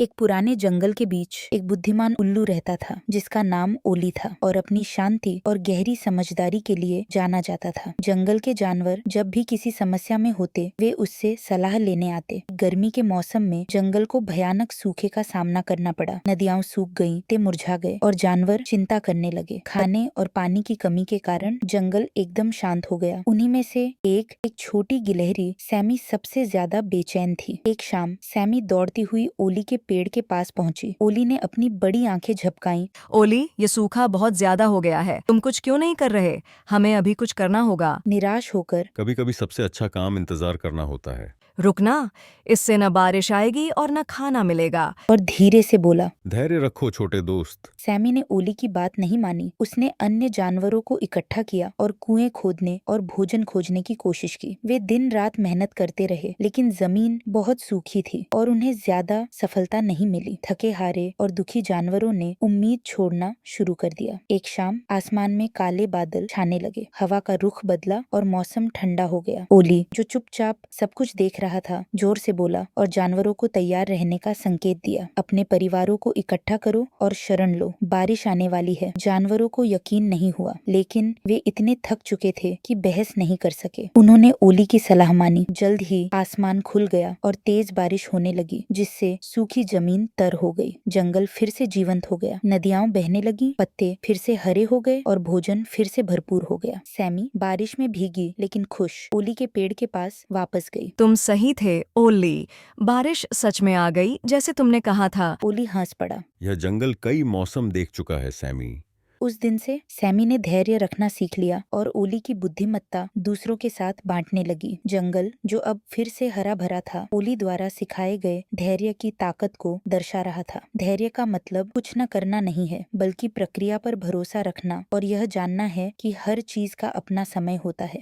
एक पुराने जंगल के बीच एक बुद्धिमान उल्लू रहता था जिसका नाम ओली था और अपनी शांति और गहरी समझदारी के लिए जाना जाता था। जंगल के जानवर जब भी किसी समस्या में होते वे उससे सलाह लेने आते। गर्मी के मौसम में जंगल को भयानक सूखे का सामना करना पड़ा। नदियां सूख गईं, ते मुरझा गए और जानवर चिंता करने लगे। खाने और पानी की कमी के कारण जंगल एकदम शांत हो गया। उन्हीं में से एक छोटी गिलहरी सैमी सबसे ज्यादा बेचैन थी। एक शाम सैमी दौड़ती हुई ओली के पेड़ के पास पहुंची। ओली ने अपनी बड़ी आंखें झपकाईं। ओली, ये सूखा बहुत ज्यादा हो गया है। तुम कुछ क्यों नहीं कर रहे? हमें अभी कुछ करना होगा। निराश होकर कभी कभी सबसे अच्छा काम इंतजार करना होता है। रुकना, इससे न बारिश आएगी और न खाना मिलेगा। और धीरे से बोला। धैर्य रखो छोटे दोस्त। सैमी ने ओली की बात नहीं मानी। उसने अन्य जानवरों को इकट्ठा किया और कुएं खोदने और भोजन खोजने की कोशिश की। वे दिन रात मेहनत करते रहे लेकिन जमीन बहुत सूखी थी और उन्हें ज्यादा सफलता नहीं मिली। थके हारे और दुखी जानवरों ने उम्मीद छोड़ना शुरू कर दिया। एक शाम आसमान में काले बादल छाने लगे। हवा का रुख बदला और मौसम ठंडा हो गया। ओली, जो चुपचाप सब कुछ देख रहा था, जोर से बोला और जानवरों को तैयार रहने का संकेत दिया। अपने परिवारों को इकट्ठा करो और शरण लो, बारिश आने वाली है। जानवरों को यकीन नहीं हुआ लेकिन वे इतने थक चुके थे कि बहस नहीं कर सके। उन्होंने ओली की सलाह मानी। जल्द ही आसमान खुल गया और तेज बारिश होने लगी जिससे सूखी जमीन तर हो गई। जंगल फिर से जीवंत हो गया। नदियां बहने लगी, पत्ते फिर से हरे हो गए और भोजन फिर से भरपूर हो गया। सैमी बारिश में भीगी लेकिन खुश ओली के पेड़ के पास वापस गई। तुम सही थे ओली, बारिश सच में आ गई जैसे तुमने कहा था। ओली हंस पड़ा। यह जंगल कई मौसम देख चुका है सैमी। उस दिन से सैमी ने धैर्य रखना सीख लिया और ओली की बुद्धिमत्ता दूसरों के साथ बांटने लगी। जंगल जो अब फिर से हरा भरा था, ओली द्वारा सिखाए गए धैर्य की ताकत को दर्शा रहा था। धैर्य का मतलब कुछ न करना नहीं है बल्कि प्रक्रिया पर भरोसा रखना और यह जानना है कि हर चीज का अपना समय होता है।